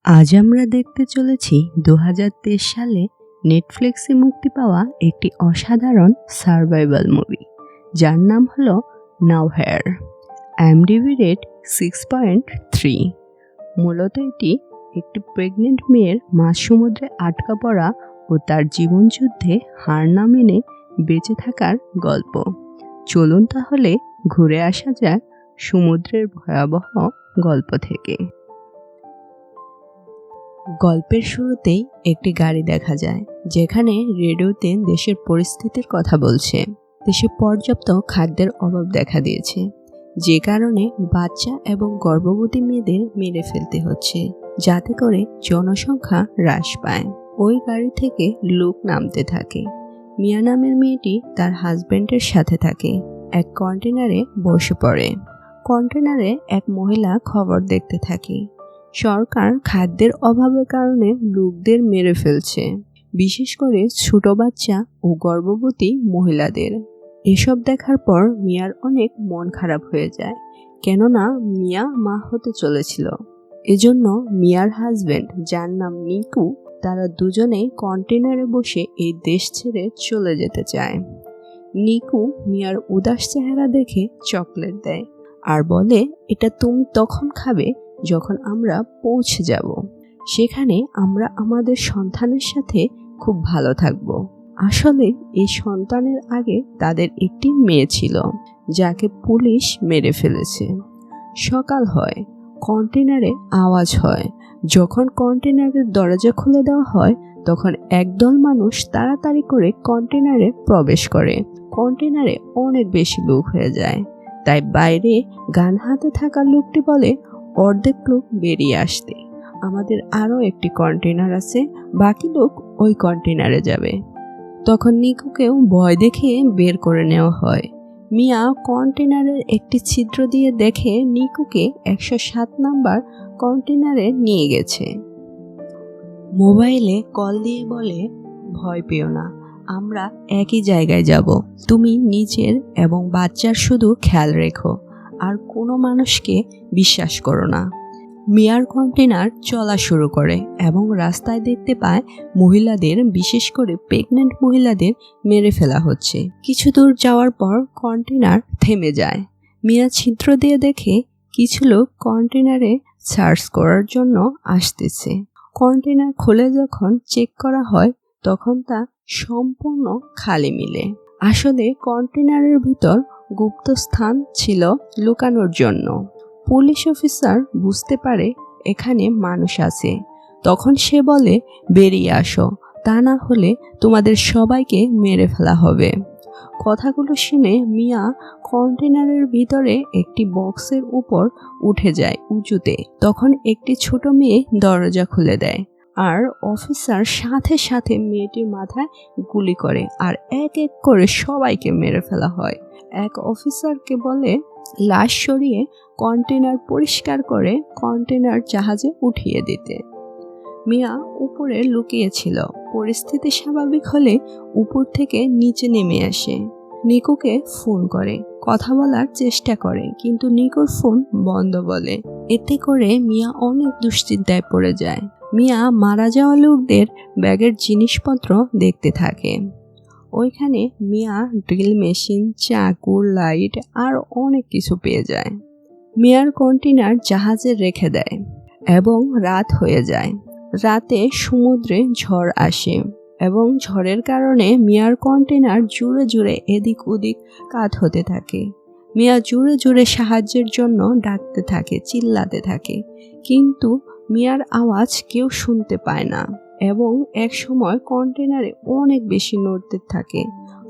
আজ আমরা দেখতে চলেছি 2023 সালে নেটফ্লিক্সে মুক্তি পাওয়া একটি অসাধারণ সার্ভাইভাল মুভি, যার নাম হলো নাও হেয়ার। IMDb rate 6.3। মূলত এটি একটি প্রেগনেন্ট মেয়ের মাঝ সমুদ্রে আটকা পড়া ও তার জীবনযুদ্ধে হার না মেনে বেঁচে থাকার গল্প। চলুন তাহলে ঘুরে আসা যাক সমুদ্রের ভয়াবহ গল্প থেকে। গল্পের শুরুতেই একটি গাড়ি দেখা যায়, যেখানে রেডিওতে দেশের পরিস্থিতির কথা বলছে। দেশে পর্যাপ্ত খাদ্যের অভাব দেখা দিয়েছে, যে কারণে বাচ্চা এবং গর্ভবতী মেয়েদের মেরে ফেলতে হচ্ছে, যাতে করে জনসংখ্যা হ্রাস পায়। ওই গাড়ি থেকে লোক নামতে থাকে। মিয়া নামের মেয়েটি তার হাজবেন্ডের সাথে থাকে। এক কন্টেনারে বসে পড়ে। কন্টেনারে এক মহিলা খবর দেখতে থাকে। সরকার খাদ্যের অভাবের কারণে লোকদের মেরে ফেলছে, বিশেষ করে ছোট বাচ্চা ও গর্ভবতী মহিলাদের। এসব দেখার পর মিয়ার অনেক মন খারাপ হয়ে যায়, কেননা মিয়া মা হতে চলেছিল। এজন্য মিয়ার হাজবেন্ড, যার নাম নিকু, তারা দুজনেই কন্টেনারে বসে এই দেশ ছেড়ে চলে যেতে চায়। নিকু মিয়ার উদাস চেহারা দেখে চকলেট দেয় আর বলে, এটা তুমি তখন খাবে যখন আমরা পৌঁছে যাব। সেখানে আমরা আমাদের সন্তানের সাথে খুব ভালো থাকব। আসলে এই সন্তানের আগে তাদের একটি মেয়ে ছিল, যাকে পুলিশ মেরে ফেলেছে। সকাল হয়, কন্টেনারে আওয়াজ হয়। যখন কন্টেনারের দরজা খুলে দেওয়া হয়, তখন একদল মানুষ তাড়াতাড়ি করে কন্টেনারে প্রবেশ করে। কন্টেনারে অনেক বেশি লোক হয়ে যায়, তাই বাইরে গান হাতে থাকা লোকটি বলে, অর্ধেক লোক বেরিয়ে আসতে, আমাদের আরও একটি কন্টেনার আছে, বাকি লোক ওই কন্টেনারে যাবে। তখন নিকুকেও ভয় দেখে বের করে নেওয়া হয়। মিয়া কন্টেনারের একটি ছিদ্র দিয়ে দেখে নিকুকে 107 নাম্বার কন্টেনারে নিয়ে গেছে। মোবাইলে কল দিয়ে বলে, ভয় পেও না, আমরা একই জায়গায় যাব। তুমি নিজের এবং বাচ্চার শুধু খেয়াল রেখো, আর কোনো মানুষকে বিশ্বাস করো না। মিয়ার কন্টেনার চলা শুরু করে এবং রাস্তায় দেখতে পায় মহিলাদের, বিশেষ করে প্রেগনেন্ট মহিলাদের মেরে ফেলা হচ্ছে। কিছু দূর যাওয়ার পর কন্টেনার থেমে যায়। মিয়া ছিদ্র দিয়ে দেখে কিছু লোক কন্টেনারে সার্চ করার জন্য আসতেছে। কন্টেনার খুলে যখন চেক করা হয়, তখন তা সম্পূর্ণ খালি মিলে। আসলে কন্টেনারের ভিতর গুপ্ত স্থান ছিল লুকানোর জন্য। পুলিশ অফিসার বুঝতে পারে এখানে মানুষ আছে। তখন সে বলে, বেরিয়ে আসো, তা না হলে তোমাদের সবাইকে মেরে ফেলা হবে। কথাগুলো শুনে মিয়া কন্টেনারের ভিতরে একটি বক্সের উপর উঠে যায় উঁচুতে। তখন একটি ছোট মেয়ে দরজা খুলে দেয়, আর অফিসার সাথে সাথে মেয়েটির মাথায় গুলি করে, আর এক এক করে সবাইকে মেরে ফেলা হয়। এক অফিসারকে বলে লাশ সরিয়ে কন্টেনার পরিষ্কার করে কন্টেনার জাহাজে উঠিয়ে দিতে। মিয়া উপরে লুকিয়েছিল। পরিস্থিতি স্বাভাবিক হলে উপর থেকে নিচে নেমে আসে। নিকুকে ফোন করে, কথা বলার চেষ্টা করে, কিন্তু নিকুর ফোন বন্ধ বলে। এতে করে মিয়া অনেক দুশ্চিন্তায় পড়ে যায়। মিয়া মারা যাওয়া লোকদের ব্যাগের জিনিসপত্র দেখতে থাকে। ওইখানে মিয়া ড্রিল মেশিন, চাকু, লাইট আর অনেক কিছু পেয়ে যায়। মিয়ার কন্টেনার জাহাজে রেখে দেয় এবং রাত হয়ে যায়। রাতে সমুদ্রে ঝড় আসে এবং ঝড়ের কারণে মিয়ার কন্টেনার জুড়ে জুড়ে এদিক ওদিক কাত হতে থাকে। মিয়া জুড়ে জুড়ে সাহায্যের জন্য ডাকতে থাকে, চিল্লাতে থাকে, কিন্তু মিয়ার আওয়াজ কেউ শুনতে পায় না। এবং এক সময় কন্টেনারে অনেক বেশি নড়তে থাকে,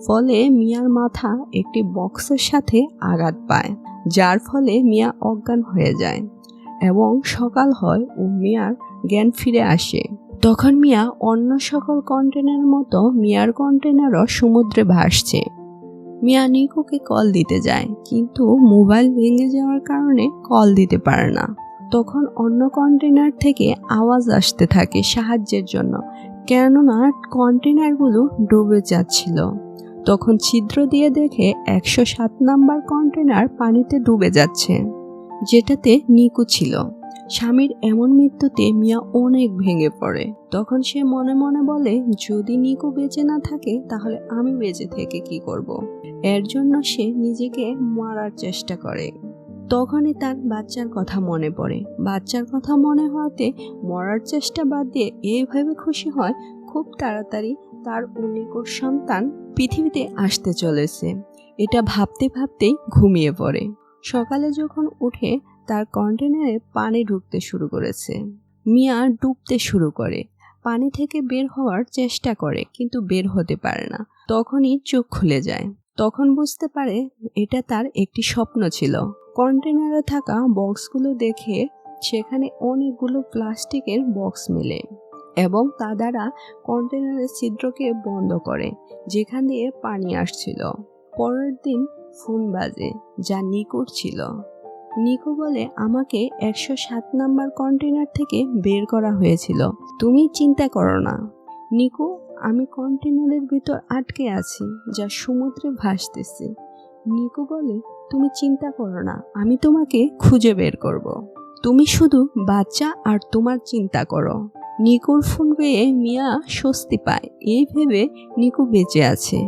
ফলে মিয়ার মাথা একটি বক্সের সাথে আঘাত পায়, যার ফলে মিয়া অজ্ঞান হয়ে যায় এবং সকাল হয় ও মিয়ার জ্ঞান ফিরে আসে। তখন মিয়া অন্য সকল কন্টেনারের মতো মিয়ার কন্টেনারও সমুদ্রে ভাসছে। মিয়া নিকুকে কল দিতে যায়, কিন্তু মোবাইল ভেঙে যাওয়ার কারণে কল দিতে পারে না। তখন অন্য কন্টেনার থেকে আওয়াজ আসতে থাকে সাহায্যের জন্য, কেননা কন্টেনারগুলো ডুবে যাচ্ছিল। তখন ছিদ্র দিয়ে দেখে 107 নাম্বার কন্টেনার পানিতে ডুবে যাচ্ছে, যেটাতে নিকু ছিল। স্বামীর এমন মৃত্যুতে মিয়া অনেক ভেঙে পড়ে। তখন সে মনে মনে বলে, যদি নিকু বেঁচে না থাকে তাহলে আমি বেঁচে থেকে কি করব। এর জন্য সে নিজেকে মারার চেষ্টা করে। তখনই তার বাচ্চার কথা মনে পড়ে। বাচ্চার কথা মনে হওয়াতে মরার চেষ্টা বাদ দিয়ে এইভাবে খুশি হয় খুব তাড়াতাড়ি তার নিকুর সন্তান পৃথিবীতে আসতে চলেছে। এটা ভাবতে ভাবতেই ঘুমিয়ে পড়ে। সকালে যখন উঠে তার কন্টেনারে পানি ঢুকতে শুরু করেছে। মিয়া ডুবতে শুরু করে, পানি থেকে বের হওয়ার চেষ্টা করে কিন্তু বের হতে পারে না। তখনই চোখ খুলে যায়। তখন বুঝতে পারে এটা তার একটি স্বপ্ন ছিল। কন্টেনারে থাকা বক্সগুলো দেখে সেখানে অনেকগুলো প্লাস্টিকের বক্স মেলে এবং তা দ্বারা কন্টেনারের ছিদ্রকে বন্ধ করে যেখান দিয়ে পানি আসছিল। পরের দিন ফোন বাজে, যা নিকুর ছিল। নিকু বলে, আমাকে 107 নাম্বার কন্টেনার থেকে বের করা হয়েছিল, তুমি চিন্তা করো না। নিকু, আমি কন্টেনারের ভিতর আটকে আছি যা সমুদ্রে ভাসতেছে। নিকু বলে, তুমি চিন্তা করো না, আমি তোমাকে খুঁজে বের করব। তুমি শুধু বাচ্চা আর তোমার চিন্তা করো। নিকুর ফোন পেয়ে মিয়া স্বস্তি পায়। এই ভেবে নিকু বেঁচে আছে।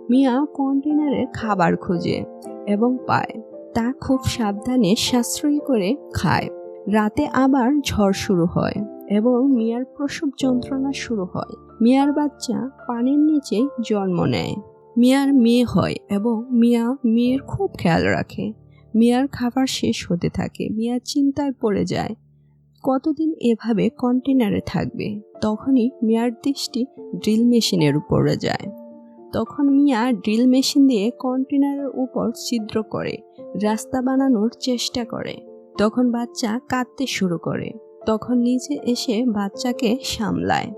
মিয়া কন্টেনারে খাবার খোঁজে এবং পায়। তা খুব সাবধানে সাশ্রয়ী করে খায়। রাতে আবার ঝড় শুরু হয় এবং মিয়ার প্রসব যন্ত্রণা শুরু হয়। মিয়ার বাচ্চা পানির নিচে জন্ম নেয়। মিয়ার মেয়ে হয় এবং মিয়া মেয়ের খুব খেয়াল রাখে। মিয়ার খাবার শেষ হতে থাকে। মিয়া চিন্তায় পড়ে যায়, কতদিন এভাবে কন্টেনারে থাকবে। তখনই মিয়ার দৃষ্টি ড্রিল মেশিনের উপরে যায়। তখন মিয়া ড্রিল মেশিন দিয়ে কন্টেনারের উপর ছিদ্র করে রাস্তা বানানোর চেষ্টা করে। তখন বাচ্চা কাঁদতে শুরু করে। তখন নিচে এসে বাচ্চাকে সামলায়।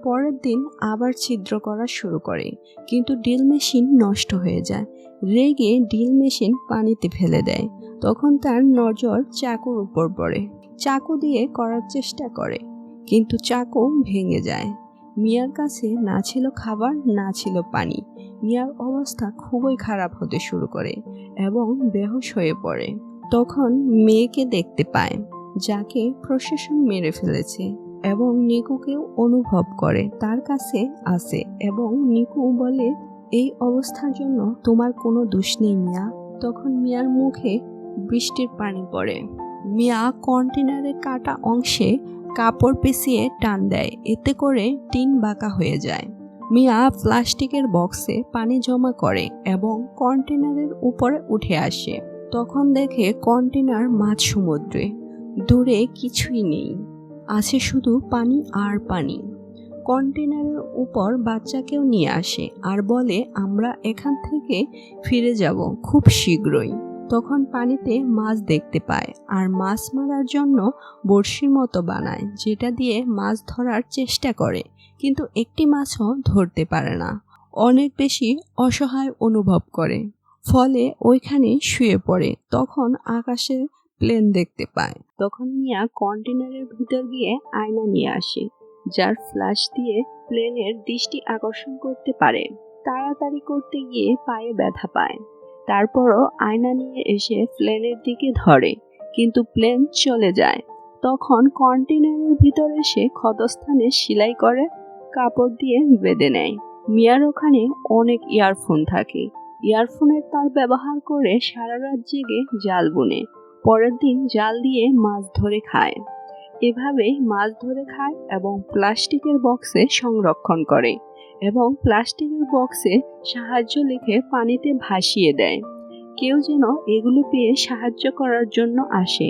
পরের দিন আবার ছিদ্র করা শুরু করে, কিন্তু ড্রিল মেশিন নষ্ট হয়ে যায়। রেগে ড্রিল মেশিন পানিতে ফেলে দেয়। তখন তার নজর চাকুর উপর পড়ে। চাকু দিয়ে করার চেষ্টা করে, কিন্তু চাকু ভেঙে যায়। মিয়ার কাছে না ছিল খাবার, না ছিল পানি। মিয়ার অবস্থা খুবই খারাপ হতে শুরু করে এবং বেহুশ হয়ে পড়ে। তখন মেয়েকে দেখতে পায়, যাকে প্রশাসন মেরে ফেলেছে, এবং নিকুকেও অনুভব করে তার কাছে আছে। এবং নিকু বলে, এই অবস্থার জন্য তোমার কোনো দোষ নেই মিয়া। তখন মিয়ার মুখে বৃষ্টির পানি পড়ে। মিয়া কন্টেনারের কাটা অংশে কাপড় পেঁচিয়ে টান দেয়, এতে করে টিন বাঁকা হয়ে যায়। মিয়া প্লাস্টিকের বক্সে পানি জমা করে এবং কন্টেনারের উপরে উঠে আসে। তখন দেখে কন্টেনার মাঝ সমুদ্রে, দূরে কিছুই নেই, আছে শুধু পানি আর পানি। কন্টেনারের উপর বাচ্চাকেও নিয়ে আসে আর বলে, আমরা এখান থেকে ফিরে যাব খুব শীঘ্রই। তখন পানিতে মাছ দেখতে পায় আর মাছ মারার জন্য বড়শির মতো বানায়, যেটা দিয়ে মাছ ধরার চেষ্টা করে, কিন্তু একটি মাছও ধরতে পারে না। অনেক বেশি অসহায় অনুভব করে, ফলে ওইখানে শুয়ে পড়ে। তখন আকাশে প্লেন দেখতে পায়। তখন মিয়া কন্টেনারের ভিতর গিয়ে আয়না নিয়ে আসে, যার ফ্ল্যাশ দিয়ে প্লেনের দৃষ্টি আকর্ষণ করতে পারে। তাড়াতাড়ি করতে গিয়ে পায়ে ব্যথা পায়। তারপরও আয়না নিয়ে এসে প্লেনের দিকে ধরে, কিন্তু প্লেন চলে যায়। তখন কন্টেনারের ভিতর এসে ক্ষতস্থানে সেলাই করে কাপড় দিয়ে বেঁধে নেয়। মিয়ার ওখানে অনেক ইয়ারফোন থাকে। ইয়ারফোনের তার ব্যবহার করে সারা রাত জেগে জাল বুনে পরের দিন জাল দিয়ে মাছ ধরে খায়। এভাবেই মাছ ধরে খায় এবং প্লাস্টিকের বক্সে সংরক্ষণ করে এবং প্লাস্টিকের বক্সে সাহায্য লিখে পানিতে ভাসিয়ে দেয়। কেউ যেন এগুলো পেয়ে সাহায্য করার জন্য আসে।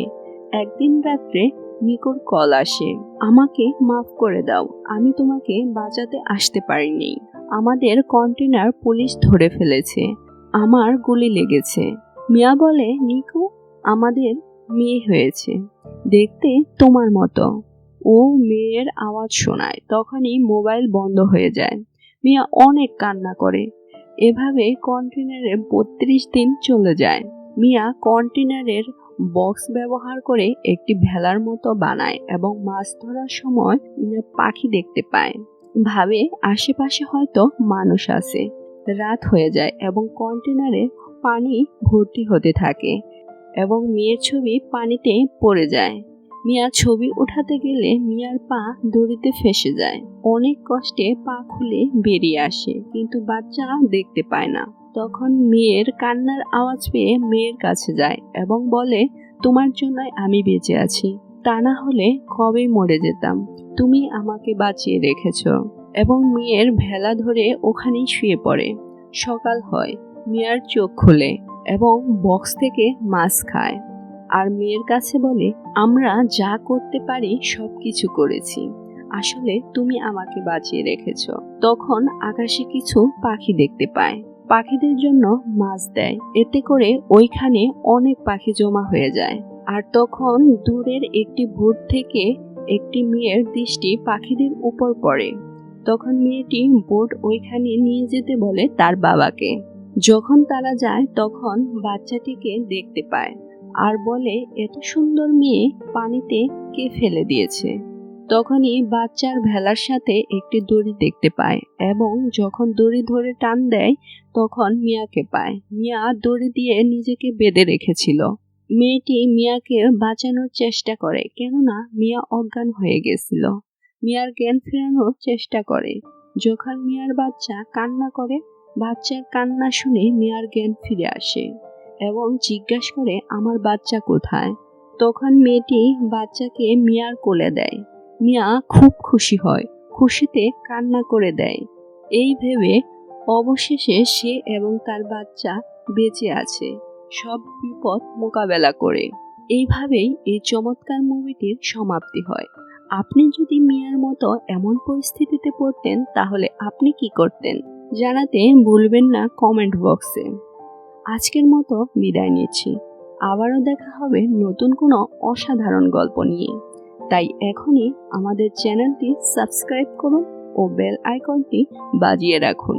একদিন রাত্রে নিকুর কল আসে, আমাকে মাফ করে দাও, আমি তোমাকে বাঁচাতে আসতে পারিনি। আমাদের কন্টেনার পুলিশ ধরে ফেলেছে, আমার গুলি লেগেছে। মিয়া বলে, নিকু আমাদের মেয়ে হয়েছে, দেখতে তোমার মতো। ও মেয়ের আওয়াজ শোনায়। তখনই মোবাইল বন্ধ হয়ে যায়। মিয়া অনেক কান্না করে। এভাবে কন্টেনারে 32 দিন চলে যায়। মিয়া কন্টেনারের বক্স ব্যবহার করে একটি ভেলার মতো বানায় এবং মাছ ধরার সময় পাখি দেখতে পায়। ভাবে আশেপাশে হয়তো মানুষ আছে। রাত হয়ে যায় এবং কন্টেনারে পানি ভর্তি হতে থাকে এবং মেয়ের ছবি পানিতে পড়ে যায়। মিয়া ছবি উঠাতে গেলে মিয়ার পা দড়িতে ফেঁসে যায়। অনেক কষ্টে পা খুলে বেরিয়ে আসে, কিন্তু বাচ্চা দেখতে পায় না। তখন মেয়ের কান্নার আওয়াজ পেয়ে মেয়ের কাছে যায় এবং বলে, তোমার জন্যই আমি বেঁচে আছি, তা না হলে কবেই মরে যেতাম। তুমি আমাকে বাঁচিয়ে রেখেছ। এবং মেয়ের ভেলা ধরে ওখানেই শুয়ে পড়ে। সকাল হয়, মিয়ার চোখ খোলে এবং বক্স থেকে মাছ খায়। আর মেয়ের কাছে বলে, আমরা যা করতে পারি সবকিছু করেছি, আসলে তুমি আমাকে বাঁচিয়ে রেখেছ। তখন আকাশে কিছু পাখি দেখতে পায়, পাখিদের জন্য মাছ দেয়। এতে করে ওইখানে অনেক পাখি জমা হয়ে যায়। আর তখন দূরের একটি ভূত থেকে একটি মেয়ের দৃষ্টি পাখিদের উপর পড়ে। তখন মেয়েটি বোট ওইখানে নিয়ে যেতে বলে তার বাবাকে। যখন তারা যায় তখন বাচ্চাটিকে দেখতে পায় আর বলে, এত সুন্দর মেয়ে পানিতে কে ফেলে দিয়েছে। তখনই বাচ্চার ভেলার সাথে একটি দড়ি দেখতে পায় এবং যখন দড়ি ধরে টান দেয় তখন মিয়াকে পায়। মিয়া দড়ি দিয়ে নিজেকে বেঁধে রেখেছিল। মেয়েটি মিয়াকে বাঁচানোর চেষ্টা করে, কেননা মিয়া অজ্ঞান হয়ে গেছিল। মিয়ার জ্ঞান ফেরানোর চেষ্টা করে। যখন মিয়ার বাচ্চা কান্না করে, বাচ্চার কান্না শুনে মিয়ার জ্ঞান ফিরে আসে এবং জিজ্ঞাসা করে, আমার বাচ্চা কোথায়। তখন মেয়েটি বাচ্চাকে মিয়ার কোলে দেয়। মিয়া খুব খুশি হয়, খুশিতে কান্না করে দেয়। এই ভেবে অবশেষে সে এবং তার বাচ্চা বেঁচে আছে, সব বিপদ মোকাবেলা করে। এইভাবেই এই চমৎকার মুভিটির সমাপ্তি হয়। আপনি যদি মিয়ার মতো এমন পরিস্থিতিতে পড়তেন তাহলে আপনি কি করতেন? জানাতে ভুলবেন না কমেন্ট বক্সে। আজকের মতো বিদায় নিচ্ছি। আবারও দেখা হবে নতুন কোনো অসাধারণ গল্প নিয়ে। তাই এখনই আমাদের চ্যানেলটি সাবস্ক্রাইব করুন ও বেল আইকনটি বাজিয়ে রাখুন।